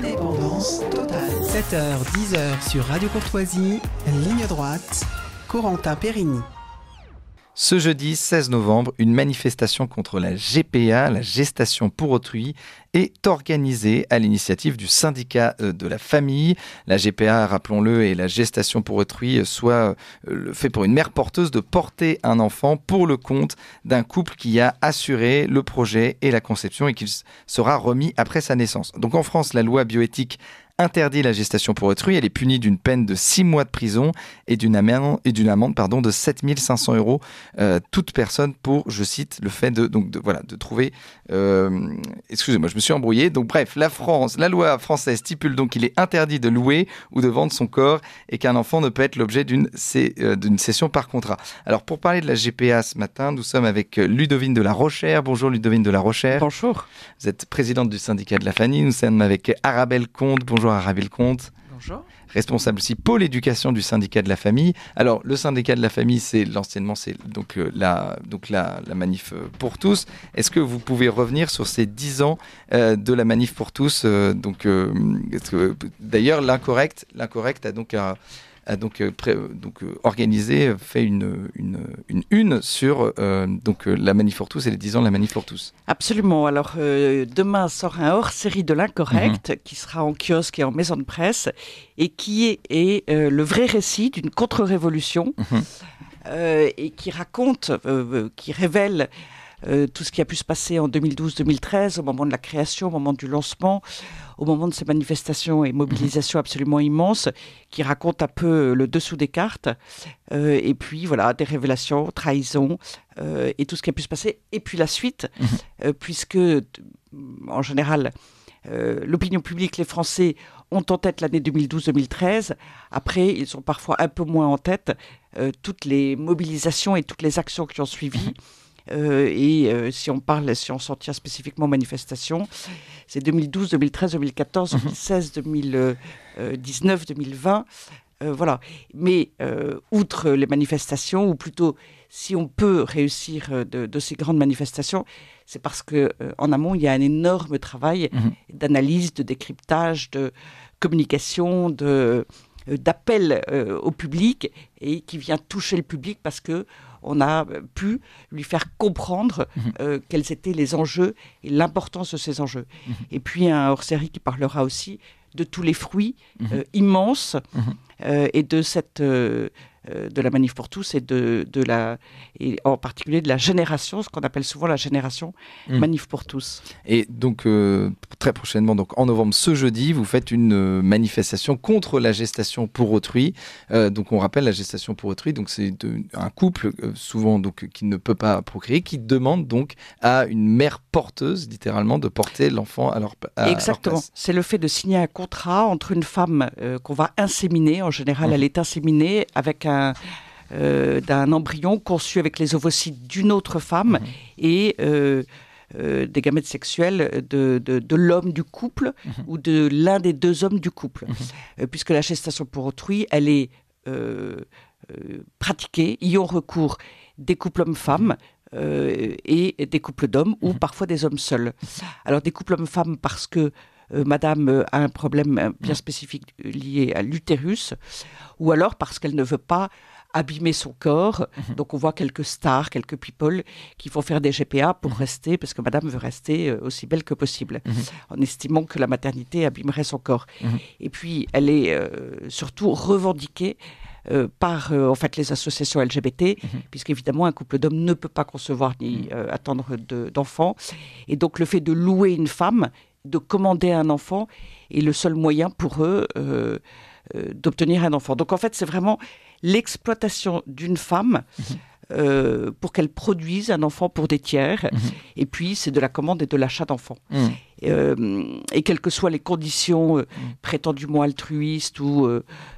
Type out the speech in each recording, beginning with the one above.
Indépendance totale. 7h, 10h sur Radio Courtoisie, ligne droite, Corentin Périgny. Ce jeudi 16 novembre, une manifestation contre la GPA, la gestation pour autrui, est organisée à l'initiative du syndicat de la famille. La GPA, rappelons-le, et la gestation pour autrui, soit le fait pour une mère porteuse de porter un enfant pour le compte d'un couple qui a assuré le projet et la conception et qui sera remis après sa naissance. Donc en France, la loi bioéthique interdit la gestation pour autrui. Elle est punie d'une peine de 6 mois de prison et d'une amende de 7 500 €. Toute personne pour, je cite, le fait de trouver... excusez-moi, je me suis embrouillé. Donc bref, la loi française stipule donc qu'il est interdit de louer ou de vendre son corps et qu'un enfant ne peut être l'objet d'une cession par contrat. Alors pour parler de la GPA ce matin, nous sommes avec Ludovine de la Rochère. Bonjour Ludovine de la Rochère. Bonjour. Vous êtes présidente du syndicat de la famille. Nous sommes avec Arabelle Comte. Bonjour Arabelle Comte. Bonjour. Responsable aussi pôle éducation du syndicat de la famille. Alors le syndicat de la famille, c'est la manif pour tous. Est-ce que vous pouvez revenir sur ces 10 ans de la manif pour tous d'ailleurs l'incorrect a organisé, fait une sur la manif pour tous et les 10 ans de la manif pour tous. Absolument. Alors demain sort un hors-série de l'incorrect qui sera en kiosque et en maison de presse et qui est le vrai récit d'une contre-révolution et qui raconte, qui révèle tout ce qui a pu se passer en 2012-2013, au moment de la création, au moment du lancement, au moment de ces manifestations et mobilisations absolument immenses, qui racontent un peu le dessous des cartes, et puis voilà, des révélations, trahisons, et tout ce qui a pu se passer, et puis la suite, puisque en général, l'opinion publique, les Français ont en tête l'année 2012-2013, après ils sont parfois un peu moins en tête toutes les mobilisations et toutes les actions qui ont suivi. Si on s'en tient spécifiquement aux manifestations, c'est 2012, 2013, 2014, 2016, 2019, 2020. Voilà. Mais outre les manifestations, ou plutôt si on peut réussir de ces grandes manifestations, c'est parce qu'en amont, il y a un énorme travail d'analyse, de décryptage, de communication, d'appel au public et qui vient toucher le public parce que on a pu lui faire comprendre quels étaient les enjeux et l'importance de ces enjeux. Et puis un hors-série qui parlera aussi de tous les fruits immenses et de cette de la manif pour tous et en particulier de la génération, ce qu'on appelle souvent la génération manif pour tous. Et donc très prochainement, donc en novembre, ce jeudi, vous faites une manifestation contre la gestation pour autrui. Donc on rappelle la gestation pour autrui, donc c'est un couple souvent donc qui ne peut pas procréer, qui demande donc à une mère porteuse, littéralement, de porter l'enfant à leur Exactement. place. C'est le fait de signer un contrat entre une femme qu'on va inséminer. En général, elle est inséminée avec d'un embryon conçu avec les ovocytes d'une autre femme et des gamètes sexuels de l'homme du couple ou de l'un des deux hommes du couple. Puisque la gestation pour autrui, elle est pratiquée, y ont recours des couples hommes-femmes et des couples d'hommes ou parfois des hommes seuls. Alors des couples hommes-femmes parce que madame a un problème bien spécifique lié à l'utérus, ou alors parce qu'elle ne veut pas abîmer son corps. Donc on voit quelques stars, quelques people qui font faire des GPA pour rester, parce que madame veut rester aussi belle que possible, en estimant que la maternité abîmerait son corps. Et puis elle est surtout revendiquée par en fait les associations LGBT, puisqu'évidemment un couple d'hommes ne peut pas concevoir ni attendre d'enfants. Et donc le fait de louer une femme, de commander un enfant est le seul moyen pour eux d'obtenir un enfant. Donc en fait, c'est vraiment l'exploitation d'une femme pour qu'elle produise un enfant pour des tiers. Et puis, c'est de la commande et de l'achat d'enfants. Et quelles que soient les conditions prétendument altruistes ou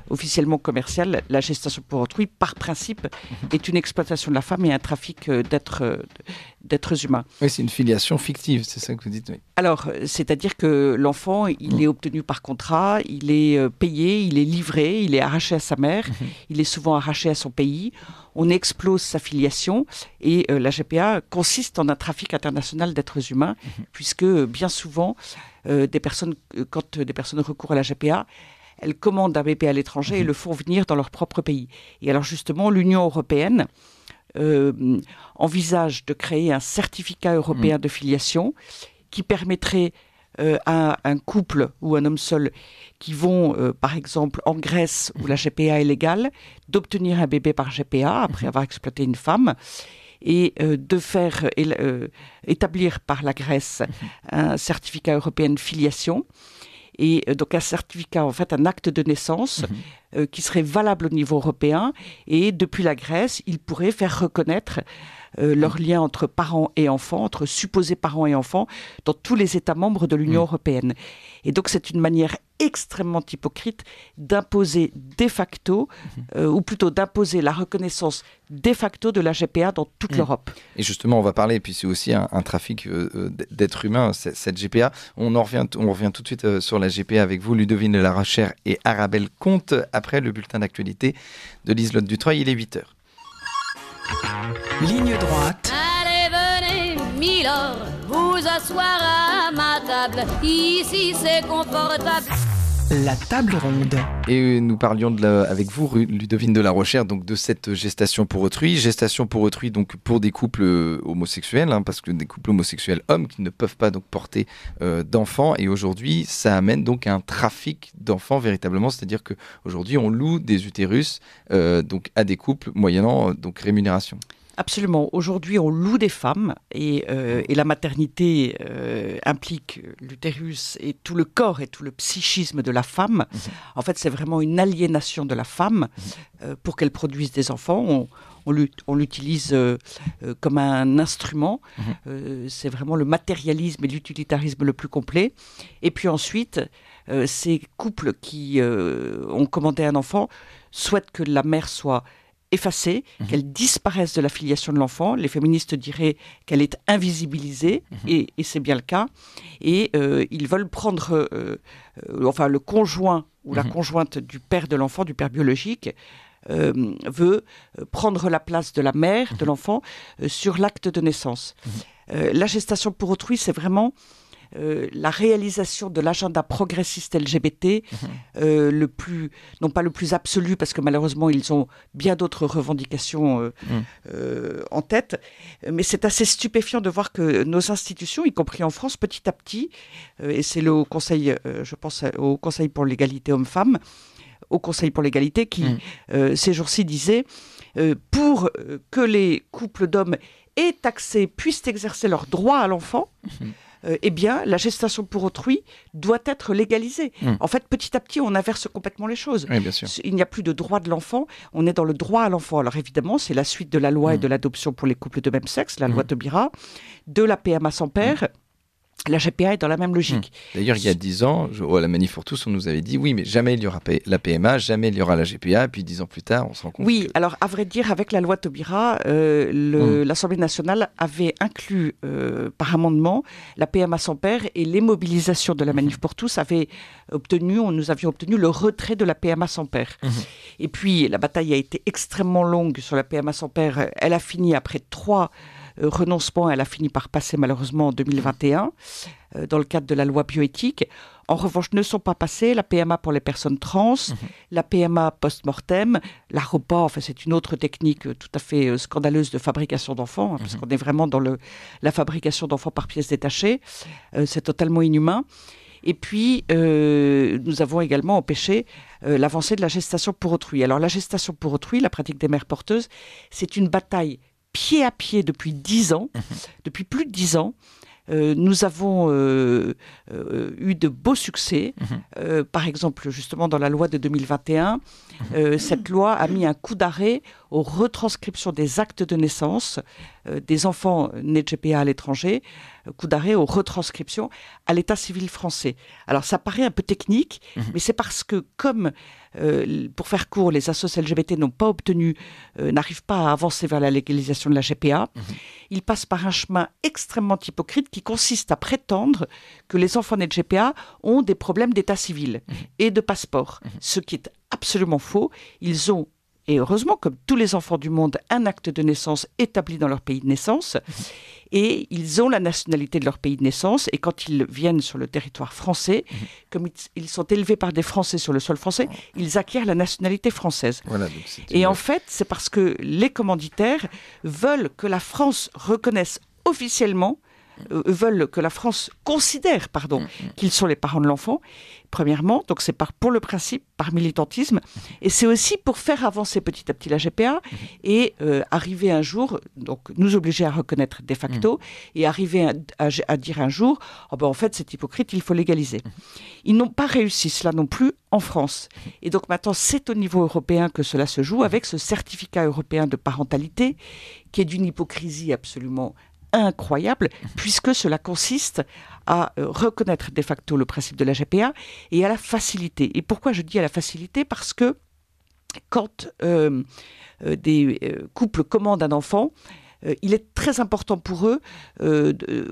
officiellement commerciales, la gestation pour autrui, par principe, est une exploitation de la femme et un trafic d'êtres humains. Oui, c'est une filiation fictive, c'est ça que vous dites. Oui. Alors, c'est-à-dire que l'enfant, il est obtenu par contrat, il est payé, il est livré, il est arraché à sa mère, il est souvent arraché à son pays. On explose sa filiation et la GPA consiste en un trafic international d'êtres humains, puisque bien souvent, quand des personnes recourent à la GPA, elles commandent un bébé à l'étranger et le font venir dans leur propre pays. Et alors justement, l'Union européenne envisage de créer un certificat européen de filiation qui permettrait à un couple ou un homme seul qui vont, par exemple, en Grèce où la GPA est légale, d'obtenir un bébé par GPA après avoir exploité une femme et de faire établir par la Grèce un certificat européen de filiation. Et donc un certificat, en fait, un acte de naissance qui serait valable au niveau européen. Et depuis la Grèce, ils pourraient faire reconnaître leur lien entre parents et enfants, entre supposés parents et enfants, dans tous les États membres de l'Union européenne. Et donc c'est une manière extrêmement hypocrite d'imposer de facto, ou plutôt d'imposer la reconnaissance de facto de la GPA dans toute l'Europe. Et justement, on va parler, puis c'est aussi un trafic d'êtres humains, cette GPA. On revient tout de suite sur la GPA avec vous, Ludovine de la Rochère et Arabelle Comte, après le bulletin d'actualité de Liselotte Dutreuil, il est 8h. Ligne droite. Allez, venez, Milord, vous asseoir à ma table. Ici, c'est confortable. La table ronde. Et nous parlions avec vous, Ludovine de la Rochère, donc de cette gestation pour autrui. Gestation pour autrui, donc pour des couples homosexuels, parce que des couples homosexuels hommes qui ne peuvent pas donc porter d'enfants. Et aujourd'hui, ça amène donc à un trafic d'enfants véritablement. C'est-à-dire qu'aujourd'hui, on loue des utérus donc à des couples moyennant donc rémunération. Absolument. Aujourd'hui, on loue des femmes et la maternité implique l'utérus et tout le corps et tout le psychisme de la femme. En fait, c'est vraiment une aliénation de la femme pour qu'elle produise des enfants. On l'utilise comme un instrument. C'est vraiment le matérialisme et l'utilitarisme le plus complet. Et puis ensuite, ces couples qui ont commandé un enfant souhaitent que la mère soit effacée, qu'elle disparaisse de la filiation de l'enfant. Les féministes diraient qu'elle est invisibilisée, et c'est bien le cas. Et ils veulent prendre, le conjoint ou la conjointe du père de l'enfant, du père biologique, veut prendre la place de la mère de l'enfant sur l'acte de naissance. La gestation pour autrui, c'est vraiment la réalisation de l'agenda progressiste LGBT, non pas le plus absolu, parce que malheureusement ils ont bien d'autres revendications en tête, mais c'est assez stupéfiant de voir que nos institutions, y compris en France, petit à petit, et c'est le Conseil, je pense au Conseil pour l'égalité hommes-femmes, au Conseil pour l'égalité qui, ces jours-ci, disait pour que les couples d'hommes aient accès, puissent exercer leur droit à l'enfant, eh bien, la gestation pour autrui doit être légalisée. En fait, petit à petit, on inverse complètement les choses. Oui, bien sûr. Il n'y a plus de droit de l'enfant, on est dans le droit à l'enfant. Alors évidemment, c'est la suite de la loi et de l'adoption pour les couples de même sexe, la loi Taubira, de la PMA sans père. La GPA est dans la même logique. D'ailleurs, il y a 10 ans, à la Manif pour tous, on nous avait dit oui, mais jamais il y aura la PMA, jamais il y aura la GPA. Et puis 10 ans plus tard, on se rend compte alors à vrai dire, avec la loi Taubira, l'Assemblée nationale avait inclus par amendement la PMA sans père, et les mobilisations de la Manif pour tous nous avions obtenu le retrait de la PMA sans père. Et puis, la bataille a été extrêmement longue sur la PMA sans père. Elle a fini après 3 renoncement, elle a fini par passer malheureusement en 2021 dans le cadre de la loi bioéthique. En revanche, ne sont pas passées la PMA pour les personnes trans, la PMA post-mortem, la ROPA, enfin c'est une autre technique tout à fait scandaleuse de fabrication d'enfants, parce qu'on est vraiment dans la fabrication d'enfants par pièces détachées. C'est totalement inhumain. Et puis, nous avons également empêché l'avancée de la gestation pour autrui. Alors la gestation pour autrui, la pratique des mères porteuses, c'est une bataille pied à pied depuis 10 ans, depuis plus de 10 ans. Nous avons eu de beaux succès. Par exemple, justement, dans la loi de 2021, cette loi a mis un coup d'arrêt aux retranscriptions des actes de naissance des enfants nés de GPA à l'étranger, coup d'arrêt aux retranscriptions à l'état civil français. Alors, ça paraît un peu technique, mais c'est parce que, comme, pour faire court, les associations LGBT n'arrivent pas à avancer vers la légalisation de la GPA, ils passent par un chemin extrêmement hypocrite qui consiste à prétendre que les enfants nés de GPA ont des problèmes d'état civil et de passeport, ce qui est absolument faux. Ils ont et heureusement, comme tous les enfants du monde, un acte de naissance établi dans leur pays de naissance. Et ils ont la nationalité de leur pays de naissance. Et quand ils viennent sur le territoire français, comme ils sont élevés par des Français sur le sol français, ils acquièrent la nationalité française. Voilà, donc et en fait, c'est parce que les commanditaires veulent que la France reconnaisse officiellement, veulent que la France considère, qu'ils sont les parents de l'enfant, premièrement. Donc c'est pour le principe, par militantisme. Et c'est aussi pour faire avancer petit à petit la GPA et arriver un jour, donc nous obliger à reconnaître de facto et arriver à dire un jour, en fait c'est hypocrite, il faut légaliser. Ils n'ont pas réussi cela non plus en France. Et donc maintenant c'est au niveau européen que cela se joue avec ce certificat européen de parentalité qui est d'une hypocrisie absolument incroyable, puisque cela consiste à reconnaître de facto le principe de la GPA et à la facilité. Et pourquoi je dis à la facilité ? Parce que quand des couples commandent un enfant, il est très important pour eux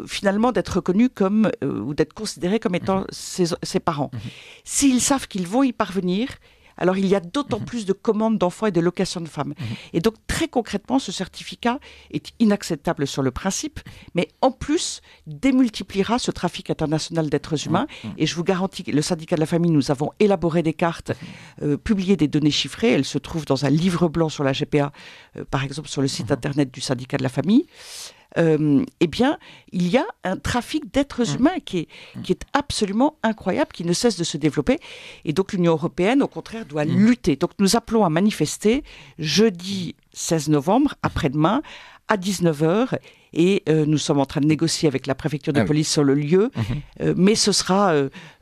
finalement d'être reconnus comme ou d'être considérés comme étant ses parents. S'ils savent qu'ils vont y parvenir, alors il y a d'autant plus de commandes d'enfants et de locations de femmes. Et donc très concrètement, ce certificat est inacceptable sur le principe, mais en plus démultipliera ce trafic international d'êtres humains. Et je vous garantis que le syndicat de la famille, nous avons élaboré des cartes, publié des données chiffrées. Elles se trouvent dans un livre blanc sur la GPA, par exemple sur le site internet du syndicat de la famille. Eh bien, il y a un trafic d'êtres humains qui est absolument incroyable, qui ne cesse de se développer. Et donc, l'Union européenne, au contraire, doit lutter. Donc, nous appelons à manifester jeudi 16 novembre, après-demain, à 19h. Et nous sommes en train de négocier avec la préfecture de police sur le lieu. Mais ce sera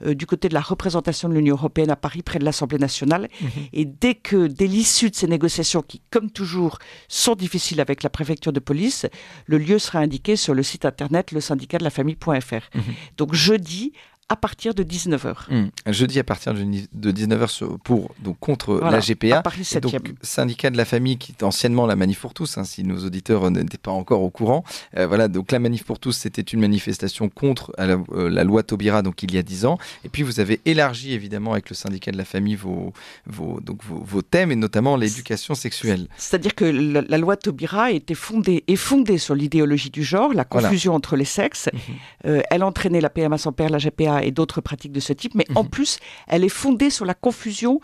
du côté de la représentation de l'Union européenne à Paris, près de l'Assemblée nationale. Et dès l'issue de ces négociations, qui, comme toujours, sont difficiles avec la préfecture de police, le lieu sera indiqué sur le site internet lesyndicatdelafamille.fr. Donc jeudi, à partir de 19h. Jeudi à partir de 19h contre la GPA. À Paris 7e. Donc, syndicat de la famille qui est anciennement la Manif pour tous, si nos auditeurs n'étaient pas encore au courant. Donc la Manif pour tous, c'était une manifestation contre la loi Taubira, donc il y a 10 ans. Et puis vous avez élargi évidemment avec le syndicat de la famille vos thèmes et notamment l'éducation sexuelle. C'est-à-dire que la loi Taubira est fondée sur l'idéologie du genre, la confusion entre les sexes. Elle entraînait la PMA sans père, la GPA et d'autres pratiques de ce type, mais en plus, elle est fondée sur la confusion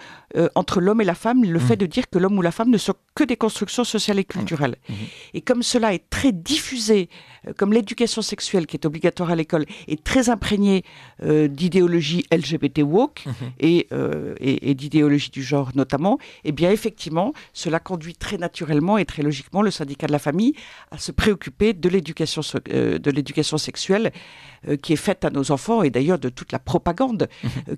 entre l'homme et la femme, le fait de dire que l'homme ou la femme ne sont que des constructions sociales et culturelles. Et comme cela est très diffusé, comme l'éducation sexuelle qui est obligatoire à l'école est très imprégnée d'idéologie LGBT woke et d'idéologie du genre notamment, eh bien effectivement, cela conduit très naturellement et très logiquement le syndicat de la famille à se préoccuper de l'éducation sexuelle qui est faite à nos enfants et d'ailleurs de toute la propagande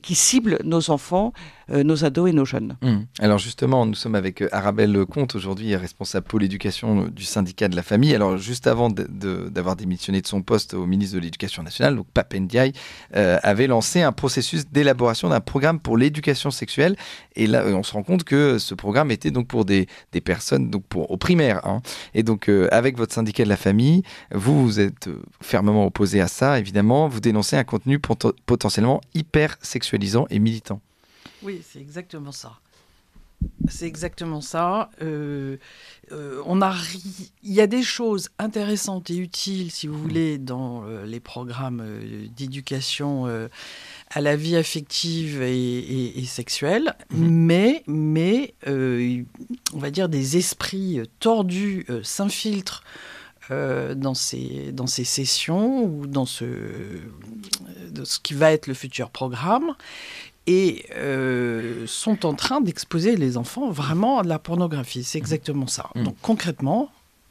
qui cible nos enfants, nos ados et nos jeunes. Alors justement, nous sommes avec Arabelle Comte, aujourd'hui responsable pôle éducation du syndicat de la famille. Alors juste avant d'avoir démissionné de son poste au ministre de l'Éducation nationale, donc Pape Ndiaye avait lancé un processus d'élaboration d'un programme pour l'éducation sexuelle. Et là, on se rend compte que ce programme était donc pour des personnes au primaire. Et donc avec votre syndicat de la famille, vous êtes fermement opposé à ça, évidemment. Vous dénoncez un contenu potentiellement hyper sexualisant et militant. Oui, c'est exactement ça. C'est exactement ça. Il y a des choses intéressantes et utiles, si vous voulez, dans les programmes d'éducation à la vie affective et sexuelle, mais on va dire des esprits tordus s'infiltrent dans ces sessions ou dans ce qui va être le futur programme et sont en train d'exposer les enfants vraiment à de la pornographie. C'est exactement ça. Donc concrètement,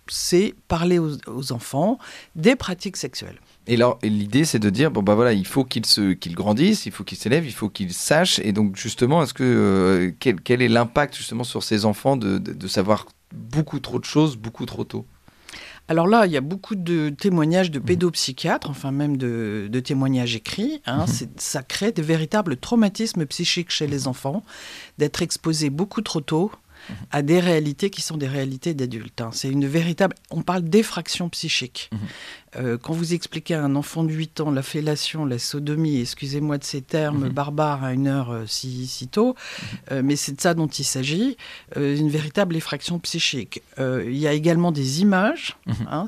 c'est parler aux enfants des pratiques sexuelles. Et l'idée, c'est de dire, il faut qu'ils grandissent, il faut qu'ils s'élèvent, il faut qu'ils sachent. Et donc, justement, quel est l'impact, justement, sur ces enfants de savoir beaucoup trop de choses, beaucoup trop tôt ? Alors là, il y a beaucoup de témoignages de pédopsychiatres, enfin même de témoignages écrits. Ça crée de véritables traumatismes psychiques chez les enfants, d'être exposés beaucoup trop tôt à des réalités qui sont des réalités d'adultes. C'est une véritable... On parle d'effraction psychique. Quand vous expliquez à un enfant de 8 ans la fellation, la sodomie, excusez-moi de ces termes barbares à une heure si tôt, mais c'est de ça dont il s'agit, une véritable effraction psychique. Il y a également des images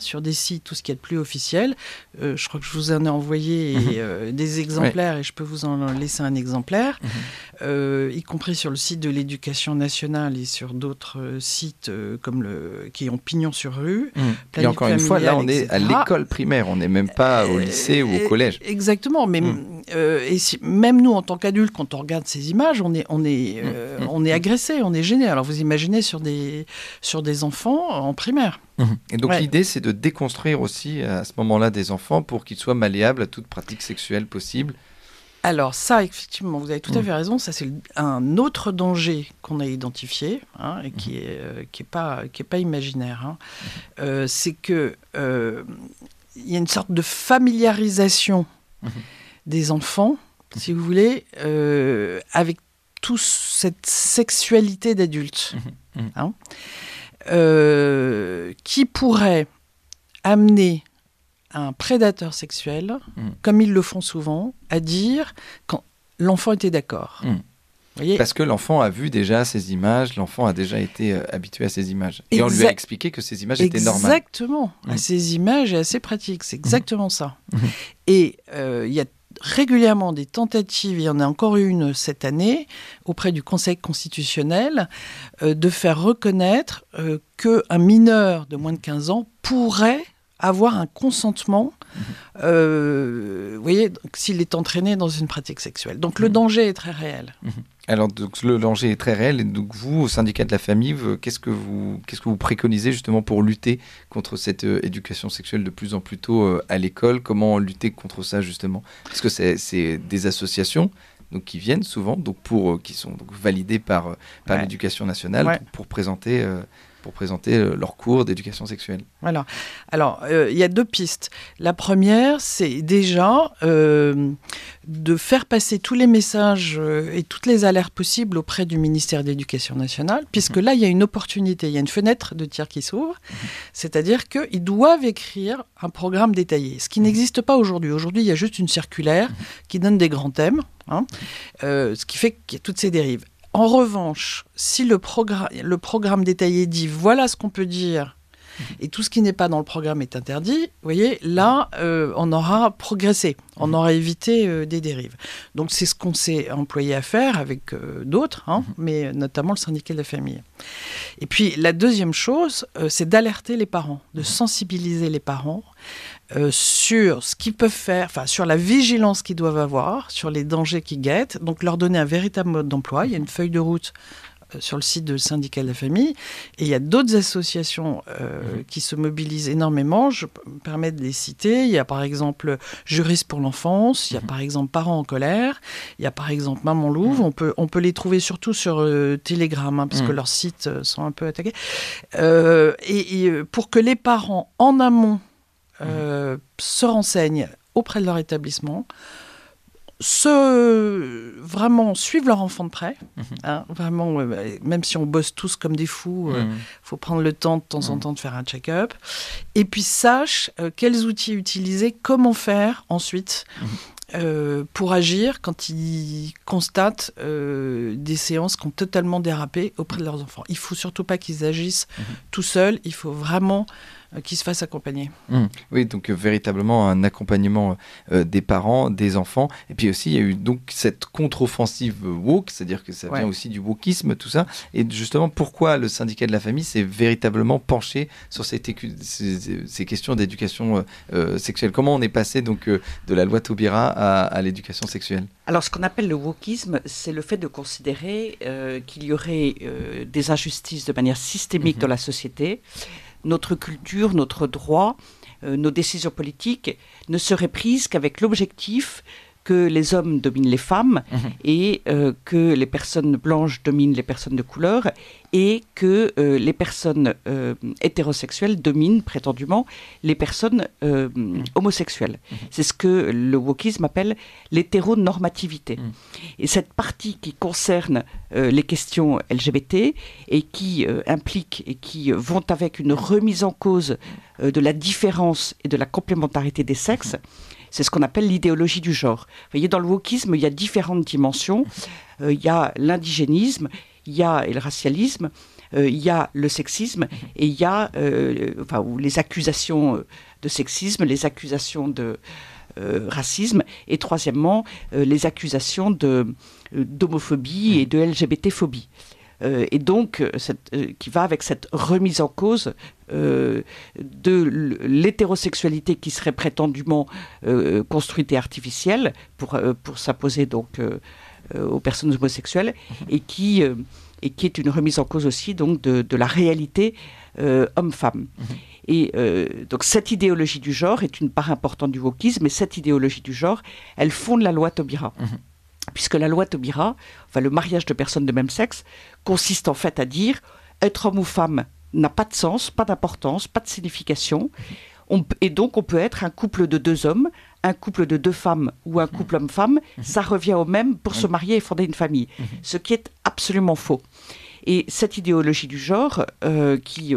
sur des sites, tout ce qui est de plus officiel. Je crois que je vous en ai envoyé des exemplaires et je peux vous en laisser un exemplaire, y compris sur le site de l'Éducation nationale et sur d'autres sites qui ont pignon sur rue. Et encore une fois, là on est à l'école primaire, on n'est même pas au lycée ou au collège. Exactement, mais même nous en tant qu'adultes, quand on regarde ces images, on est agressé, on est gêné. Alors vous imaginez sur des enfants en primaire. Et donc l'idée, c'est de déconstruire aussi à ce moment-là des enfants pour qu'ils soient malléables à toute pratique sexuelle possible. Alors ça, effectivement, vous avez tout à fait raison. Ça, c'est un autre danger qu'on a identifié et qui est pas imaginaire. C'est que il y a une sorte de familiarisation des enfants, si vous voulez, avec toute cette sexualité d'adulte, qui pourrait amener un prédateur sexuel, comme ils le font souvent, à dire quand l'enfant était d'accord. Voyez, parce que l'enfant a vu déjà ces images, l'enfant a déjà été habitué à ces images. Et on lui a expliqué que ces images étaient normales. Exactement, à ces images et assez pratiques, c'est exactement ça. Et il y a régulièrement des tentatives, il y en a encore une cette année, auprès du Conseil constitutionnel, de faire reconnaître qu'un mineur de moins de 15 ans pourrait avoir un consentement, vous voyez, s'il est entraîné dans une pratique sexuelle. Donc le danger est très réel. Alors donc, le danger est très réel, et donc vous, au syndicat de la famille, qu'est-ce que vous préconisez justement pour lutter contre cette éducation sexuelle de plus en plus tôt à l'école? Comment lutter contre ça justement? Parce que c'est des associations donc, qui viennent souvent, donc qui sont donc validées par l'éducation nationale pour présenter leurs cours d'éducation sexuelle. Voilà. Alors, il y a deux pistes. La première, c'est déjà de faire passer tous les messages et toutes les alertes possibles auprès du ministère de l'Éducation nationale, puisque là, il y a une opportunité, il y a une fenêtre de tir qui s'ouvre, c'est-à-dire qu'ils doivent écrire un programme détaillé, ce qui n'existe pas aujourd'hui. Aujourd'hui, il y a juste une circulaire qui donne des grands thèmes, ce qui fait qu'il y a toutes ces dérives. En revanche, si le programme détaillé dit voilà ce qu'on peut dire et tout ce qui n'est pas dans le programme est interdit, vous voyez, là, on aura progressé, on aura évité des dérives. Donc c'est ce qu'on s'est employé à faire avec d'autres, mais notamment le syndicat de la famille. Et puis la deuxième chose, c'est d'alerter les parents, de sensibiliser les parents sur ce qu'ils peuvent faire, enfin sur la vigilance qu'ils doivent avoir, sur les dangers qui guettent, donc leur donner un véritable mode d'emploi. Il y a une feuille de route sur le site du syndicat de la famille, et il y a d'autres associations qui se mobilisent énormément. Je me permets de les citer. Il y a par exemple Juristes pour l'enfance, il y a par exemple Parents en colère, il y a par exemple Maman Louve. On peut les trouver surtout sur Telegram, parce que leurs sites sont un peu attaqués. Et pour que les parents en amont se renseignent auprès de leur établissement, vraiment suivre leur enfant de près, vraiment, même si on bosse tous comme des fous, faut prendre le temps de temps en temps de faire un check-up, et puis sache quels outils utiliser, comment faire ensuite pour agir quand ils constatent des séances qui ont totalement dérapé auprès de leurs enfants. Il ne faut surtout pas qu'ils agissent tout seuls, il faut vraiment qu'ils se fassent accompagner. Oui, donc véritablement un accompagnement des parents, des enfants. Et puis aussi, il y a eu donc cette contre-offensive woke, c'est-à-dire que ça vient aussi du wokisme, tout ça. Et justement, pourquoi le syndicat de la famille s'est véritablement penché sur ces questions d'éducation sexuelle? Comment on est passé donc de la loi Taubira à l'éducation sexuelle? Alors, ce qu'on appelle le wokisme, c'est le fait de considérer qu'il y aurait des injustices de manière systémique dans la société. Notre culture, notre droit, nos décisions politiques ne seraient prises qu'avec l'objectif que les hommes dominent les femmes et que les personnes blanches dominent les personnes de couleur et que les personnes hétérosexuelles dominent prétendument les personnes homosexuelles. C'est ce que le wokisme appelle l'hétéronormativité. Et cette partie qui concerne les questions LGBT et qui implique et qui vont avec une remise en cause de la différence et de la complémentarité des sexes, c'est ce qu'on appelle l'idéologie du genre. Vous voyez, dans le wokisme, il y a différentes dimensions. Il y a l'indigénisme, il y a le racialisme, il y a le sexisme et il y a les accusations de sexisme, les accusations de racisme et troisièmement, les accusations d'homophobie et de LGBT-phobie. Et donc, qui va avec cette remise en cause de l'hétérosexualité qui serait prétendument construite et artificielle pour s'imposer donc aux personnes homosexuelles et qui est une remise en cause aussi donc de la réalité homme-femme. Et donc cette idéologie du genre est une part importante du wokisme, et cette idéologie du genre, elle fonde la loi Taubira. Puisque la loi Taubira, le mariage de personnes de même sexe, consiste en fait à dire être homme ou femme n'a pas de sens, pas d'importance, pas de signification. Et donc on peut être un couple de 2 hommes, un couple de 2 femmes ou un couple homme-femme, ça revient au même pour se marier et fonder une famille. Ce qui est absolument faux. Et cette idéologie du genre qui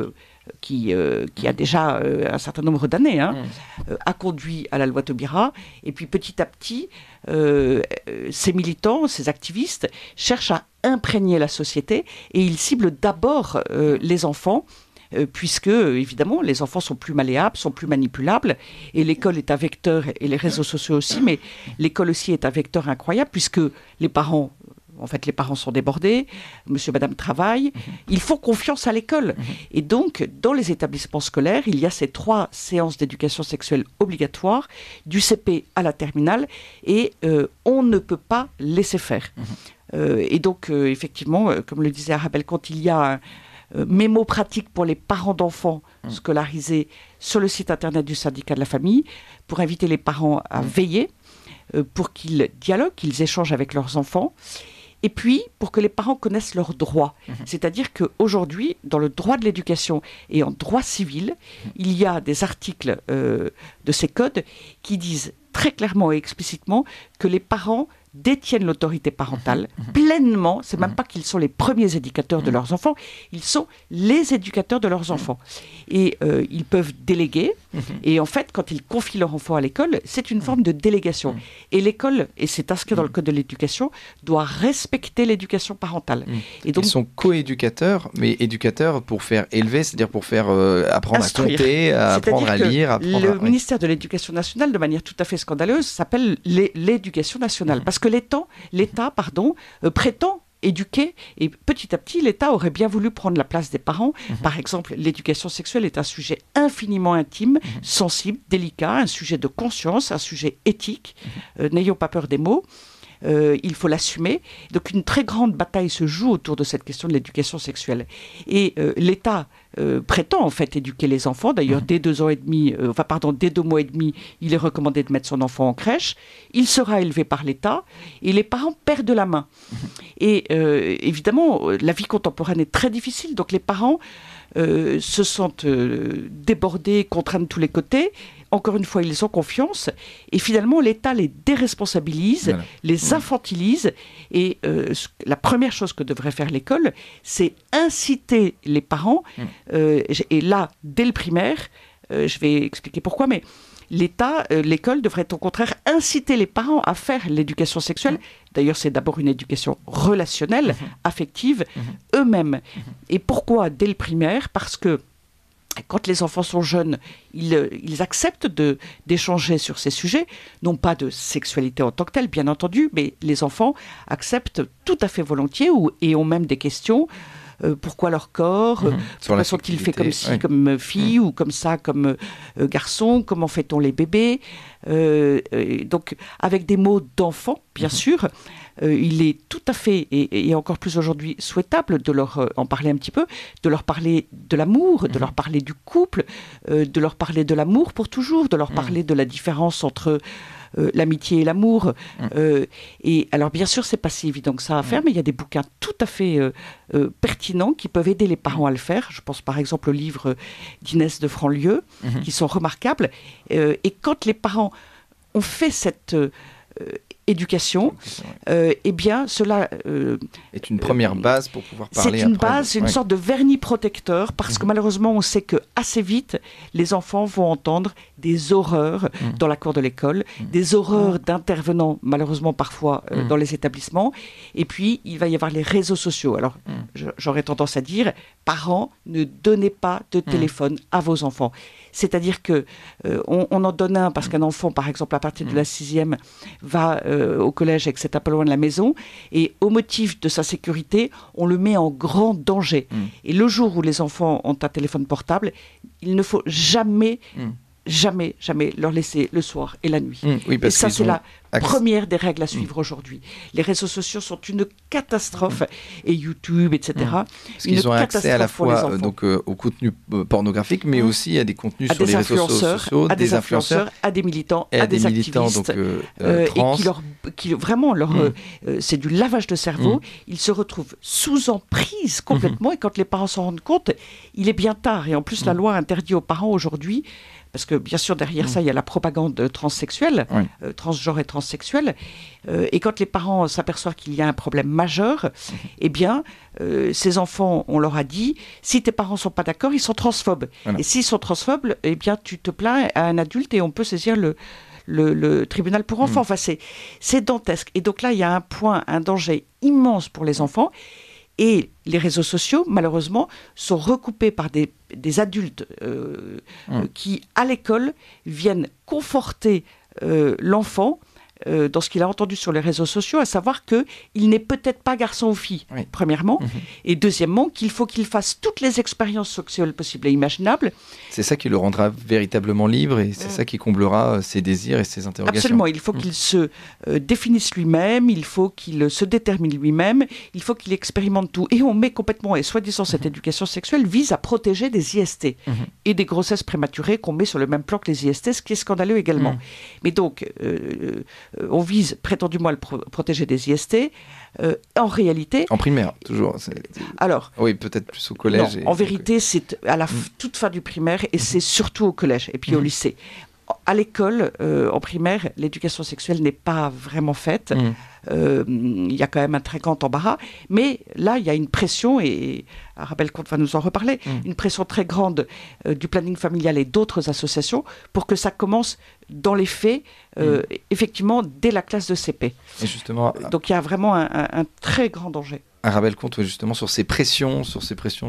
a déjà un certain nombre d'années, a conduit à la loi Taubira. Et puis petit à petit, ces militants, ces activistes cherchent à imprégner la société et ils ciblent d'abord les enfants, puisque évidemment les enfants sont plus malléables, sont plus manipulables, et l'école est un vecteur, et les réseaux sociaux aussi, mais l'école aussi est un vecteur incroyable, puisque les parents sont débordés, monsieur, madame travaillent, ils font confiance à l'école. Et donc, dans les établissements scolaires, il y a ces 3 séances d'éducation sexuelle obligatoires, du CP à la terminale, et on ne peut pas laisser faire. Et donc, effectivement, comme le disait Arabelle Comte, il y a un mémo pratique pour les parents d'enfants scolarisés sur le site internet du syndicat de la famille, pour inviter les parents à veiller, pour qu'ils dialoguent, qu'ils échangent avec leurs enfants. Et puis, pour que les parents connaissent leurs droits. C'est-à-dire qu'aujourd'hui, dans le droit de l'éducation et en droit civil, il y a des articles de ces codes qui disent très clairement et explicitement que les parents détiennent l'autorité parentale pleinement. C'est même pas qu'ils sont les premiers éducateurs de leurs enfants, ils sont les éducateurs de leurs enfants. Et ils peuvent déléguer. Et en fait, quand ils confient leur enfant à l'école, c'est une forme de délégation. Et l'école, et c'est inscrit dans le code de l'éducation, doit respecter l'éducation parentale. Et donc, ils sont co-éducateurs, mais éducateurs pour faire élever, c'est-à-dire pour faire apprendre instruire. À compter, apprendre à lire. Le ministère de l'Éducation nationale, de manière tout à fait scandaleuse, s'appelle l'éducation nationale. Parce que l'État prétend éduquer, et petit à petit, l'État aurait bien voulu prendre la place des parents. Par exemple, l'éducation sexuelle est un sujet infiniment intime, sensible, délicat, un sujet de conscience, un sujet éthique. N'ayons pas peur des mots. Il faut l'assumer. Donc une très grande bataille se joue autour de cette question de l'éducation sexuelle. Et l'État prétend en fait éduquer les enfants. D'ailleurs, dès 2 mois et demi, il est recommandé de mettre son enfant en crèche. Il sera élevé par l'État et les parents perdent la main. Et évidemment, la vie contemporaine est très difficile. Donc les parents se sentent débordés, contraints de tous les côtés. Encore une fois, ils ont confiance. Et finalement, l'État les déresponsabilise, les infantilise. Et la première chose que devrait faire l'école, c'est inciter les parents. Et là, dès le primaire, je vais expliquer pourquoi, mais l'école devrait au contraire inciter les parents à faire l'éducation sexuelle. D'ailleurs, c'est d'abord une éducation relationnelle, affective, eux-mêmes. Et pourquoi dès le primaire ? Parce que quand les enfants sont jeunes, ils acceptent d'échanger sur ces sujets, non pas de sexualité en tant que telle, bien entendu, mais les enfants acceptent tout à fait volontiers et ont même des questions. Pourquoi leur corps pourquoi sont-ils faits comme ci, comme fille, ou comme ça, comme garçon? Comment fait-on les bébés? Donc, avec des mots d'enfant, bien sûr, il est tout à fait, et encore plus aujourd'hui, souhaitable de leur en parler un petit peu, de leur parler de l'amour, de leur parler du couple, de leur parler de l'amour pour toujours, de leur parler de la différence entre l'amitié et l'amour. Et alors, bien sûr, c'est pas si évident que ça à faire, mais il y a des bouquins tout à fait pertinents qui peuvent aider les parents à le faire. Je pense par exemple au livre d'Inès de Franlieu, qui sont remarquables. Et quand les parents ont fait cette éducation, eh bien, cela est une première base pour pouvoir parler. C'est une base, c'est une sorte de vernis protecteur, parce que malheureusement, on sait que assez vite, les enfants vont entendre des horreurs dans la cour de l'école, des horreurs d'intervenants, malheureusement parfois dans les établissements. Et puis, il va y avoir les réseaux sociaux. Alors, j'aurais tendance à dire, parents, ne donnez pas de téléphone à vos enfants. C'est-à-dire que on en donne un parce qu'un enfant, par exemple, à partir de la 6e, va au collège et que c'est un peu loin de la maison, et au motif de sa sécurité, on le met en grand danger. Et le jour où les enfants ont un téléphone portable, il ne faut jamais leur laisser le soir et la nuit. Oui, parce et ça, c'est la accès... première des règles à suivre aujourd'hui. Les réseaux sociaux sont une catastrophe, et YouTube, etc. Parce qu'ils ont accès à la fois au contenu pornographique, mais aussi à des contenus sur les réseaux sociaux, à des influenceurs, à des militants, à des activistes, trans. et qui vraiment, c'est du lavage de cerveau. Ils se retrouvent sous emprise complètement, et quand les parents s'en rendent compte, il est bien tard. Et en plus, la loi interdit aux parents aujourd'hui, parce que bien sûr derrière ça il y a la propagande transsexuelle, transgenre et transsexuelle, et quand les parents s'aperçoivent qu'il y a un problème majeur, eh bien ces enfants, on leur a dit, si tes parents sont pas d'accord, ils sont transphobes. Et s'ils sont transphobes, eh bien tu te plains à un adulte et on peut saisir le tribunal pour enfants. Enfin, c'est dantesque. Et donc là, il y a un danger immense pour les enfants. Et les réseaux sociaux, malheureusement, sont recoupés par des adultes qui, à l'école, viennent conforter l'enfant dans ce qu'il a entendu sur les réseaux sociaux, à savoir qu'il n'est peut-être pas garçon ou fille, premièrement, et deuxièmement, qu'il faut qu'il fasse toutes les expériences sexuelles possibles et imaginables. C'est ça qui le rendra véritablement libre, et c'est ça qui comblera ses désirs et ses interrogations. Absolument, il faut qu'il se définisse lui-même, il faut qu'il se détermine lui-même, il faut qu'il expérimente tout. Et on met complètement, et soi-disant cette éducation sexuelle vise à protéger des IST et des grossesses prématurées qu'on met sur le même plan que les IST, ce qui est scandaleux également. Mais donc, on vise prétendument à le protéger des IST. En réalité... En primaire, toujours. Alors... Oui, peut-être plus au collège. Non, en vérité, c'est à la toute fin du primaire, et c'est surtout au collège, et puis au lycée. À l'école, en primaire, l'éducation sexuelle n'est pas vraiment faite. Il y a quand même un très grand embarras. Mais là, il y a une pression, et Arabelle Comte va nous en reparler, une pression très grande du planning familial et d'autres associations pour que ça commence dans les faits, effectivement, dès la classe de CP. Et justement, donc il y a vraiment un très grand danger. Arabelle Comte, justement, sur ces pressions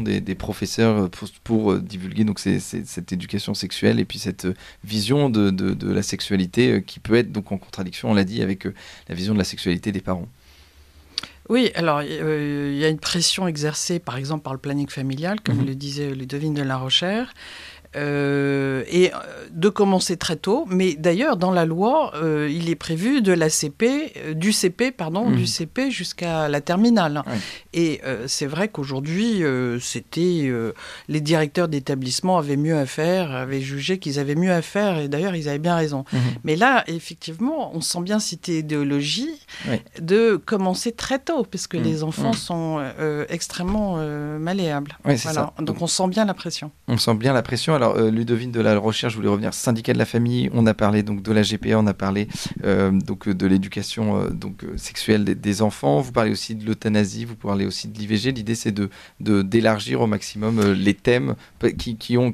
des professeurs pour divulguer donc cette éducation sexuelle et puis cette vision de la sexualité qui peut être donc en contradiction, on l'a dit, avec la vision de la sexualité des parents. Oui, alors il y a une pression exercée par exemple par le planning familial, comme le disait Ludovine de la Rochère, et de commencer très tôt. Mais d'ailleurs, dans la loi, il est prévu du CP jusqu'à la terminale. Oui. Et c'est vrai qu'aujourd'hui, les directeurs d'établissement avaient jugé qu'ils avaient mieux à faire, et d'ailleurs, ils avaient bien raison. Mais là, effectivement, on sent bien cette idéologie de commencer très tôt, parce que les enfants sont extrêmement malléables. Oui, c'est ça. Donc on sent bien la pression. On sent bien la pression. Alors, Ludovine de la Rochère, je voulais revenir. Syndicat de la famille, on a parlé donc de la GPA, on a parlé donc de l'éducation sexuelle des enfants. Vous parlez aussi de l'euthanasie, vous parlez aussi de l'IVG. L'idée, c'est d'élargir au maximum les thèmes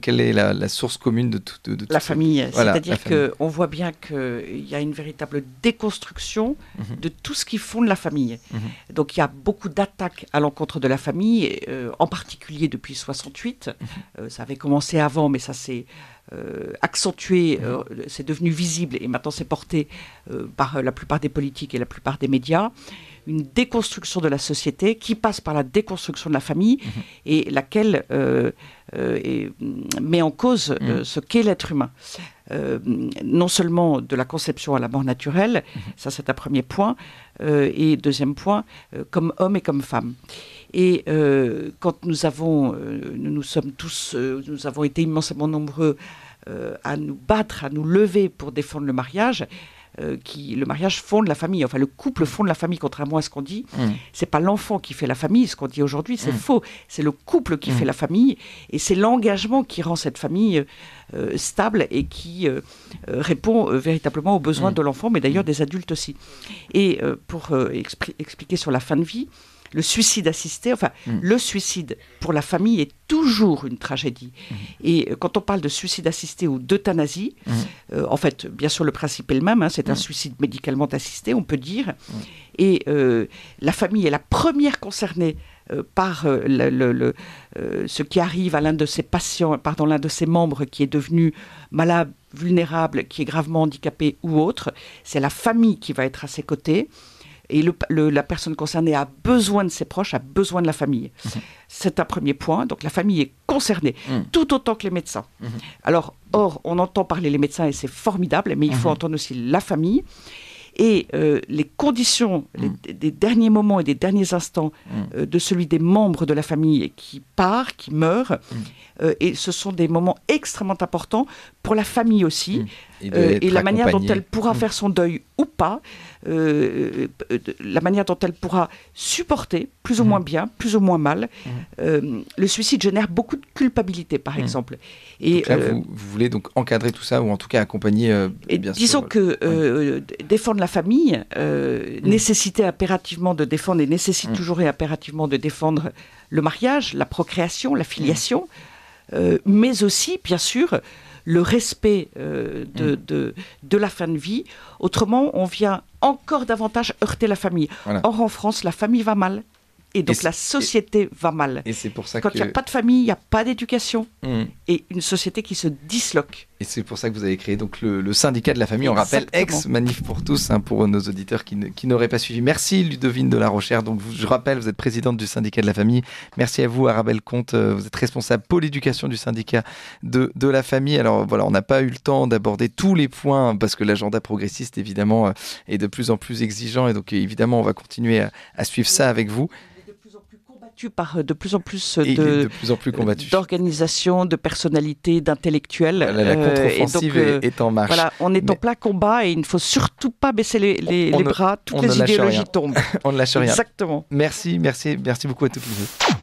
quelle est la source commune de tout la famille. Voilà, c'est-à-dire qu'on voit bien qu'il y a une véritable déconstruction de tout ce qui fonde la famille. Donc, il y a beaucoup d'attaques à l'encontre de la famille, en particulier depuis 68. Ça avait commencé avant, mais ça s'est accentué, c'est devenu visible, et maintenant c'est porté par la plupart des politiques et la plupart des médias. Une déconstruction de la société qui passe par la déconstruction de la famille et laquelle met en cause ce qu'est l'être humain. Non seulement de la conception à la mort naturelle, ça c'est un premier point, et deuxième point, comme homme et comme femme. Et quand nous avons été immensément nombreux à nous battre, à nous lever pour défendre le mariage, le mariage fonde la famille. Enfin, le couple fonde la famille, contrairement à ce qu'on dit. C'est pas l'enfant qui fait la famille, ce qu'on dit aujourd'hui, c'est faux. C'est le couple qui fait la famille, et c'est l'engagement qui rend cette famille stable et qui répond véritablement aux besoins de l'enfant, mais d'ailleurs des adultes aussi. Et pour expliquer sur la fin de vie, le suicide assisté, le suicide pour la famille est toujours une tragédie. Et quand on parle de suicide assisté ou d'euthanasie, en fait, bien sûr, le principe est le même, c'est un suicide médicalement assisté, on peut dire. Et la famille est la première concernée par ce qui arrive à l'un de ses patients, pardon, l'un de ses membres qui est devenu malade, vulnérable, qui est gravement handicapé ou autre. C'est la famille qui va être à ses côtés. Et la personne concernée a besoin de ses proches, a besoin de la famille. C'est un premier point. Donc la famille est concernée, tout autant que les médecins. Alors, on entend parler les médecins et c'est formidable, mais il faut entendre aussi la famille. Et les conditions des derniers moments et des derniers instants de celui des membres de la famille qui part, qui meurt, et ce sont des moments extrêmement importants pour la famille aussi, et la manière dont elle pourra faire son deuil ou pas, la manière dont elle pourra supporter, plus ou moins bien, plus ou moins mal. Le suicide génère beaucoup de culpabilité, par exemple. Et donc là, vous voulez donc encadrer tout ça, ou en tout cas accompagner, bien disons sûr. Que défendre la famille nécessitait impérativement de défendre, et nécessite toujours et impérativement de défendre le mariage, la procréation, la filiation, mais aussi, bien sûr, le respect de la fin de vie. Autrement, on vient encore davantage heurter la famille. Voilà. Or, en France, la famille va mal. Et donc la société va mal. Et c'est pour ça Quand il n'y a pas de famille, il n'y a pas d'éducation. Et une société qui se disloque. Et c'est pour ça que vous avez créé donc le syndicat de la famille. Exactement. On rappelle, ex-Manif pour tous, pour nos auditeurs qui n'auraient pas suivi. Merci Ludovine de la Rochère. Donc je rappelle, vous êtes présidente du syndicat de la famille. Merci à vous Arabelle Comte. Vous êtes responsable pour l'éducation du syndicat de la famille. Alors voilà, on n'a pas eu le temps d'aborder tous les points parce que l'agenda progressiste évidemment est de plus en plus exigeant. Et donc évidemment, on va continuer à suivre ça avec vous. Par de plus en plus d'organisations, de personnalités, d'intellectuels. La contre-offensive est en marche. Voilà, on est en plein combat et il ne faut surtout pas baisser les bras. Toutes les idéologies tombent. On ne lâche rien. Exactement. Merci beaucoup à toutes les deux.